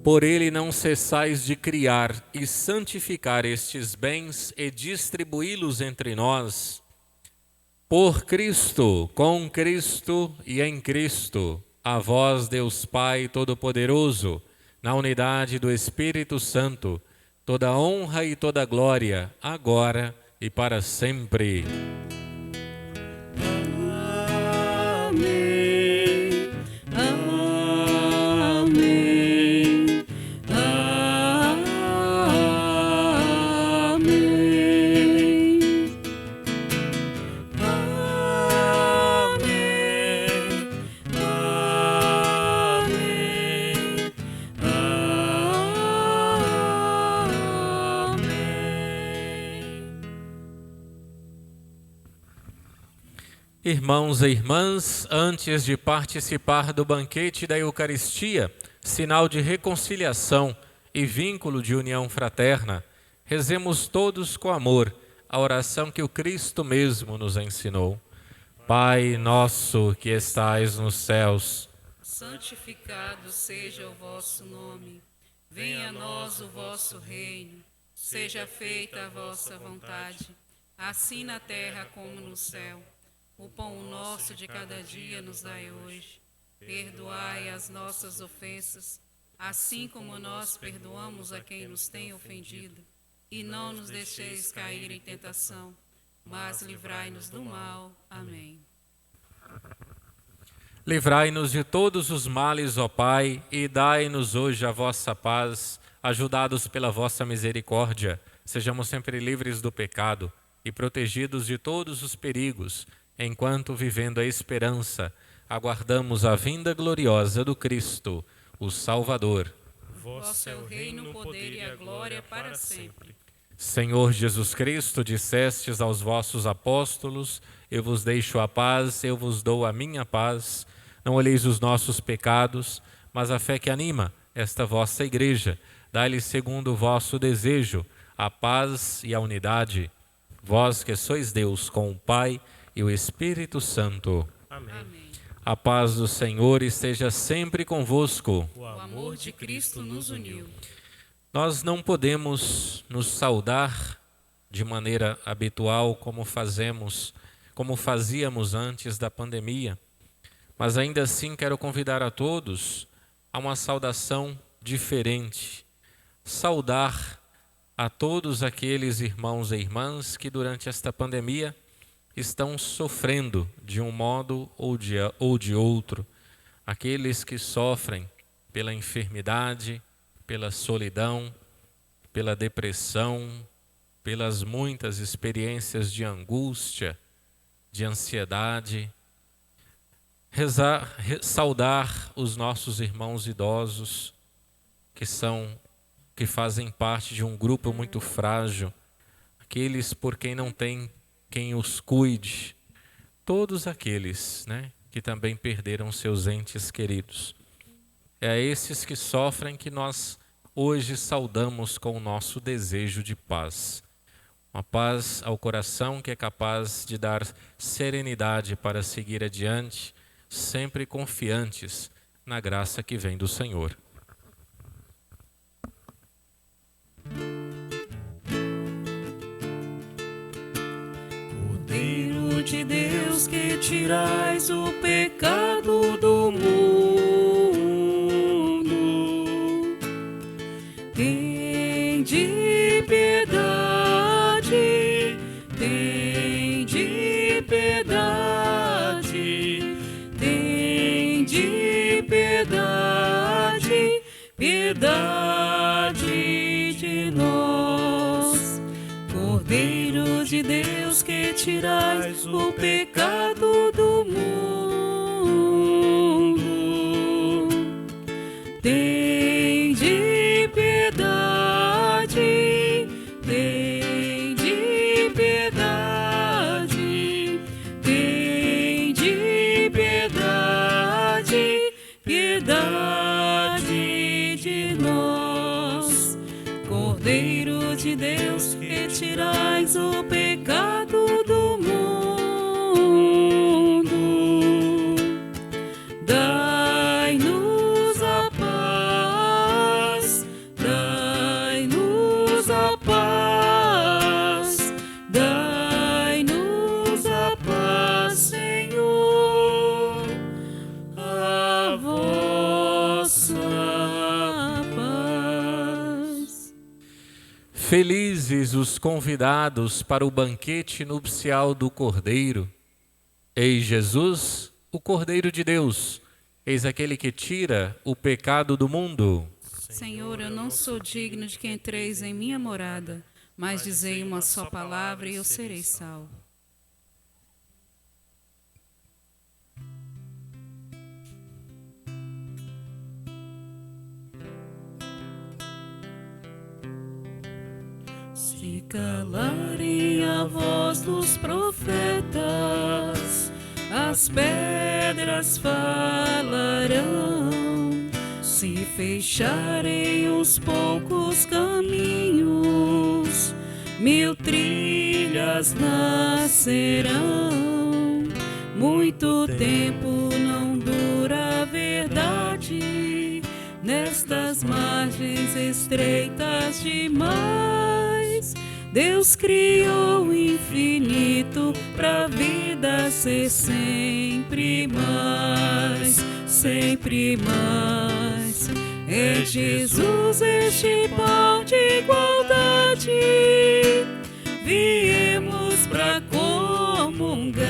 Por ele não cessais de criar e santificar estes bens e distribuí-los entre nós. Por Cristo, com Cristo e em Cristo, a vós, Deus Pai Todo-Poderoso, na unidade do Espírito Santo, toda honra e toda glória, agora e para sempre. Amém. Amém. Irmãos e irmãs, antes de participar do banquete da Eucaristia, sinal de reconciliação e vínculo de união fraterna, rezemos todos com amor a oração que o Cristo mesmo nos ensinou. Pai nosso que estais nos céus, santificado seja o vosso nome. Venha a nós o vosso reino. Seja feita a vossa vontade, assim na terra como no céu. O pão nosso de cada dia nos dai hoje. Perdoai as nossas ofensas, assim como nós perdoamos a quem nos tem ofendido. E não nos deixeis cair em tentação, mas livrai-nos do mal. Amém. livrai-nos de todos os males, ó Pai, e dai-nos hoje a vossa paz, ajudados pela vossa misericórdia. Sejamos sempre livres do pecado e protegidos de todos os perigos, enquanto, vivendo a esperança, aguardamos a vinda gloriosa do Cristo, o Salvador. Vosso é o reino, o poder e a glória para sempre. Senhor Jesus Cristo, dissestes aos vossos apóstolos: eu vos deixo a paz, eu vos dou a minha paz. Não olheis os nossos pecados, mas a fé que anima esta vossa igreja. Dai-lhe segundo o vosso desejo a paz e a unidade. Vós que sois Deus com o Pai e o Espírito Santo. Amém. Amém. A paz do Senhor esteja sempre convosco. O amor de Cristo nos uniu. Nós não podemos nos saudar de maneira habitual como fazíamos antes da pandemia, mas ainda assim quero convidar a todos a uma saudação diferente. Saudar a todos aqueles irmãos e irmãs que durante esta pandemia estão sofrendo de um modo ou de outro. Aqueles que sofrem pela enfermidade, pela solidão, pela depressão, pelas muitas experiências de angústia, de ansiedade. Saudar os nossos irmãos idosos que fazem parte de um grupo muito frágil, aqueles por quem não tem quem os cuide, todos aqueles, né, que também perderam seus entes queridos. É a esses que sofrem que nós hoje saudamos com o nosso desejo de paz. Uma paz ao coração que é capaz de dar serenidade para seguir adiante, sempre confiantes na graça que vem do Senhor. Cordeiro de Deus, que tirais o pecado do mundo, tende piedade, tende piedade, tende piedade, piedade de nós. Cordeiro de Deus, que tirais o pecado do mundo, tende piedade, tende piedade, tende piedade, piedade de nós. Cordeiro de Deus, que tirais o pecado do mundo, dai-nos a paz, dai-nos a paz, dai-nos a paz, Senhor, a vossa paz. Felizes os convidados para o banquete nupcial do Cordeiro. Eis Jesus, o Cordeiro de Deus. Eis aquele que tira o pecado do mundo. Senhor, eu não sou digno de que entreis em minha morada, mas dizei uma só palavra e eu serei salvo. Se calarem a voz dos profetas, as pedras falarão. Se fecharem os poucos caminhos, 1000 trilhas nascerão. Muito tempo não dura a verdade, nestas margens estreitas demais. Deus criou o infinito pra vida ser sempre mais, sempre mais. É Jesus este pão de igualdade, viemos pra comungar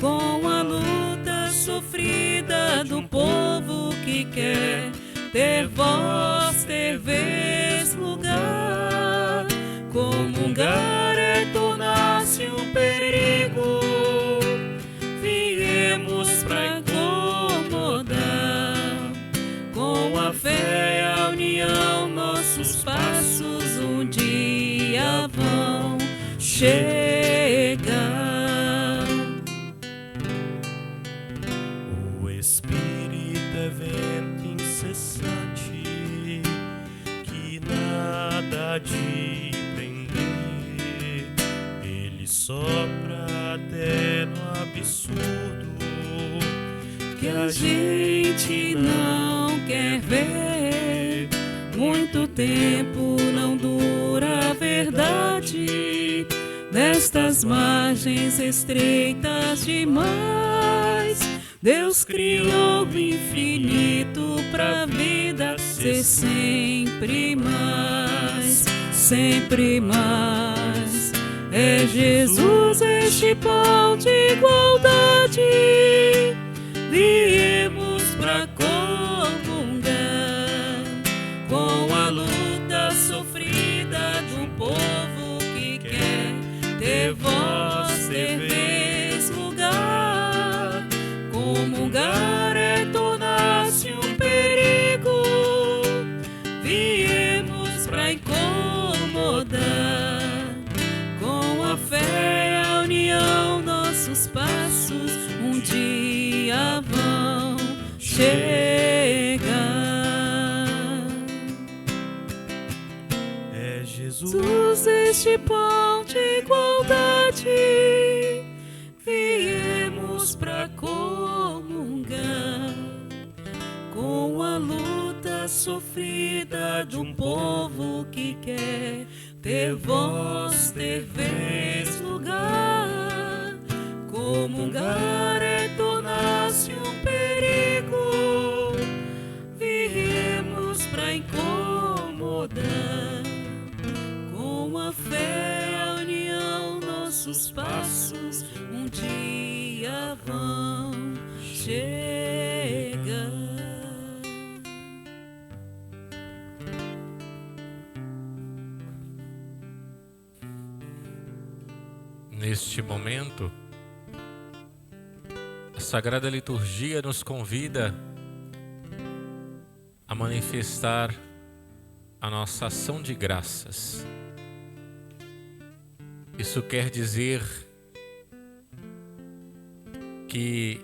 com a luta sofrida do povo que quer ter voz, ter vez, lugar. Comungar é tornar-se um perigo, viemos pra incomodar. Com a fé e a união, nossos passos um dia vão chegar. O Espírito é vento incessante que nada de prender. Ele sopra até no absurdo Que a gente não quer ver. Muito tempo não dura a verdade, nestas margens estreitas demais. Deus criou o infinito pra vida ser sempre mais, sempre mais. É Jesus este pão de igualdade, viemos pra comungar com a luta sofrida de um povo vós deveis lugar. Comungar é tornar-se um perigo. Viemos pra incomodar. Com a fé e a união, nossos passos um dia vão chegar. É Jesus, Jesus, este pão de igualdade, viemos pra comungar com a luta sofrida de um povo que quer ter voz, ter vez, lugar. Comungar é tornar-se um perigo. Viemos pra incomodar. Com a fé e a união, nossos passos um dia vão chegar. Neste momento, a Sagrada Liturgia nos convida a manifestar a nossa ação de graças. Isso quer dizer que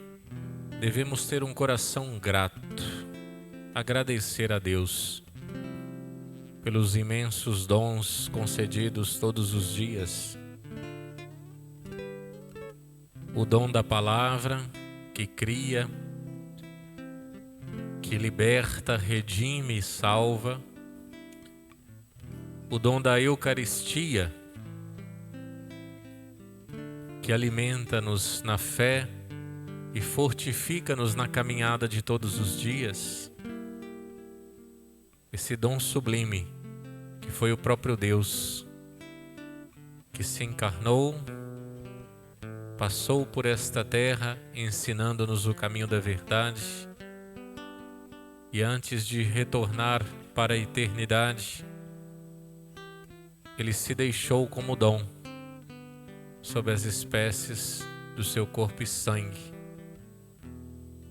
devemos ter um coração grato, agradecer a Deus pelos imensos dons concedidos todos os dias. O dom da palavra que cria, que liberta, redime e salva. O dom da Eucaristia, que alimenta-nos na fé e fortifica-nos na caminhada de todos os dias. Esse dom sublime, que foi o próprio Deus, que se encarnou, passou por esta terra ensinando-nos o caminho da verdade e antes de retornar para a eternidade, ele se deixou como dom sob as espécies do seu corpo e sangue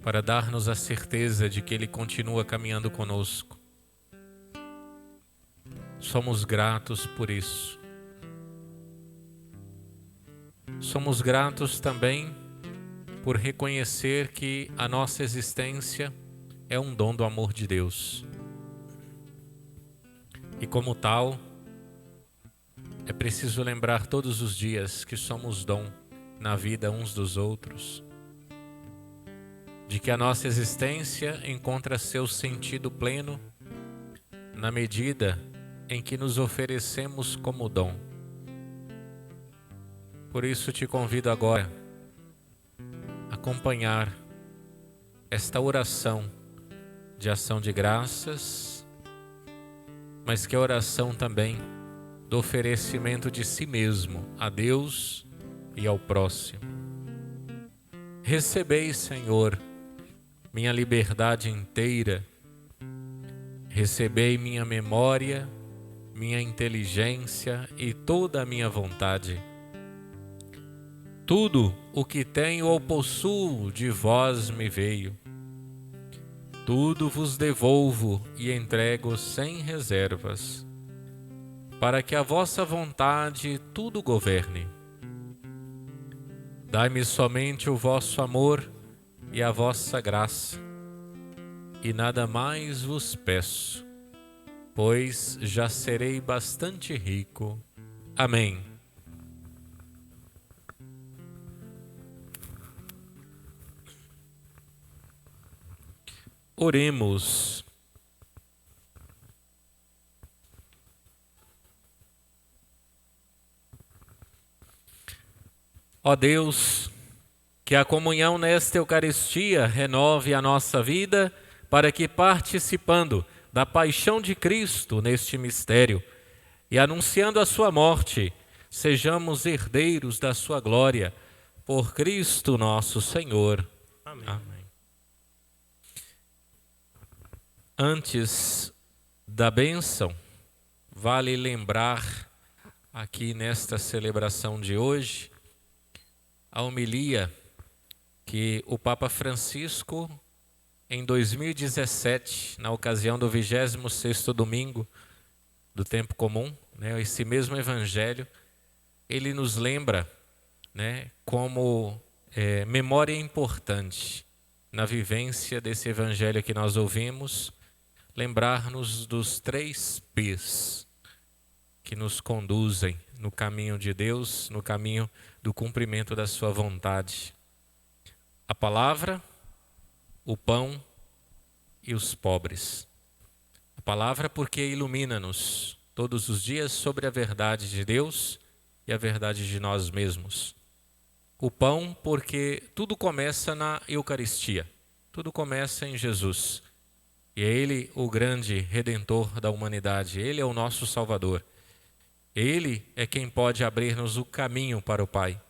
para dar-nos a certeza de que ele continua caminhando conosco. Somos gratos por isso. Somos gratos também por reconhecer que a nossa existência é um dom do amor de Deus. E como tal, é preciso lembrar todos os dias que somos dom na vida uns dos outros, de que a nossa existência encontra seu sentido pleno na medida em que nos oferecemos como dom. Por isso te convido agora a acompanhar esta oração de ação de graças, mas que é oração também do oferecimento de si mesmo a Deus e ao próximo. Recebei, Senhor, minha liberdade inteira, recebei minha memória, minha inteligência e toda a minha vontade. Tudo o que tenho ou possuo de vós me veio. Tudo vos devolvo e entrego sem reservas, para que a vossa vontade tudo governe. Dai-me somente o vosso amor e a vossa graça, e nada mais vos peço, pois já serei bastante rico. Amém. Oremos. Ó Deus, que a comunhão nesta Eucaristia renove a nossa vida, para que, participando da paixão de Cristo neste mistério e anunciando a sua morte, sejamos herdeiros da sua glória, por Cristo nosso Senhor. Amém. Amém. Antes da bênção, vale lembrar aqui nesta celebração de hoje a homilia que o Papa Francisco, em 2017, na ocasião do 26º domingo do tempo comum, né, esse mesmo evangelho, ele nos lembra, né, como memória importante na vivência desse evangelho que nós ouvimos, lembrar-nos dos 3 P's que nos conduzem no caminho de Deus, no caminho do cumprimento da sua vontade. A palavra, o pão e os pobres. A palavra porque ilumina-nos todos os dias sobre a verdade de Deus e a verdade de nós mesmos. O pão porque tudo começa na Eucaristia, tudo começa em Jesus. E é Ele o grande Redentor da humanidade, Ele é o nosso Salvador. Ele é quem pode abrir-nos o caminho para o Pai.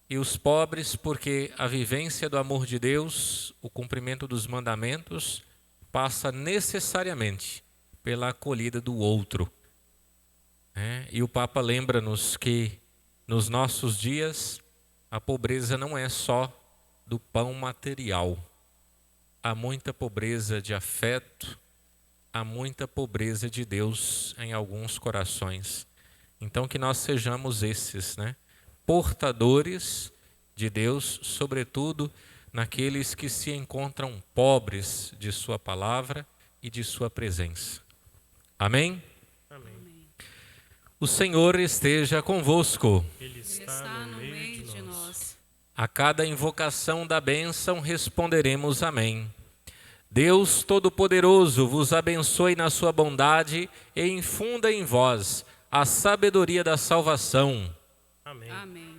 E os pobres porque a vivência do amor de Deus, o cumprimento dos mandamentos, passa necessariamente pela acolhida do outro. E o Papa lembra-nos que nos nossos dias a pobreza não é só do pão material. Há muita pobreza de afeto, há muita pobreza de Deus em alguns corações. Então que nós sejamos esses, portadores de Deus, sobretudo naqueles que se encontram pobres de sua palavra e de sua presença. Amém? Amém. O Senhor esteja convosco. Ele está no meio de nós. A cada invocação da bênção responderemos amém. Deus Todo-Poderoso vos abençoe na sua bondade e infunda em vós a sabedoria da salvação. Amém. Amém.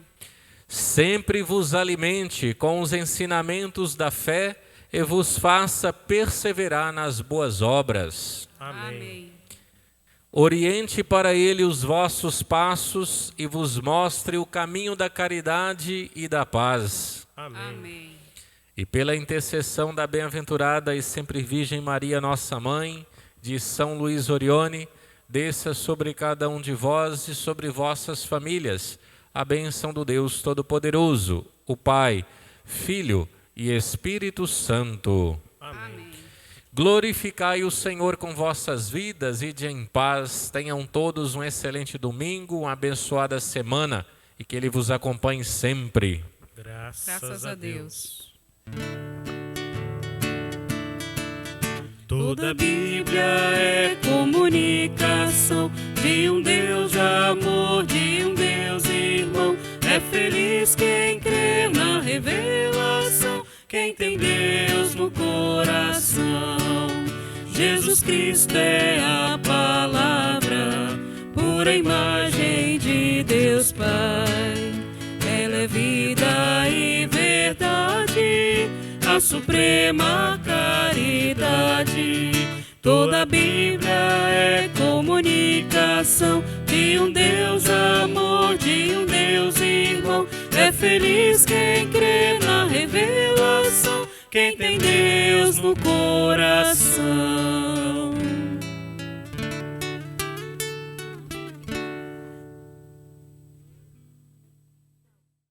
Sempre vos alimente com os ensinamentos da fé e vos faça perseverar nas boas obras. Amém. Oriente para ele os vossos passos e vos mostre o caminho da caridade e da paz. Amém. Amém. E pela intercessão da bem-aventurada e sempre Virgem Maria, nossa Mãe, de São Luís Orione, desça sobre cada um de vós e sobre vossas famílias a bênção do Deus Todo-Poderoso, o Pai, Filho e Espírito Santo. Amém. Glorificai o Senhor com vossas vidas e de em paz. Tenham todos um excelente domingo, uma abençoada semana e que Ele vos acompanhe sempre. Graças a Deus. Toda a Bíblia é comunicação de um Deus de amor, de um Deus irmão. É feliz quem crê na revelação, quem tem Deus no coração. Jesus Cristo é a palavra, pura imagem de Deus Pai. Ela é vida e verdade, a suprema caridade. Toda a Bíblia é comunicação de um Deus amor, de um Deus irmão. É feliz quem crê na revelação, quem tem Deus no coração.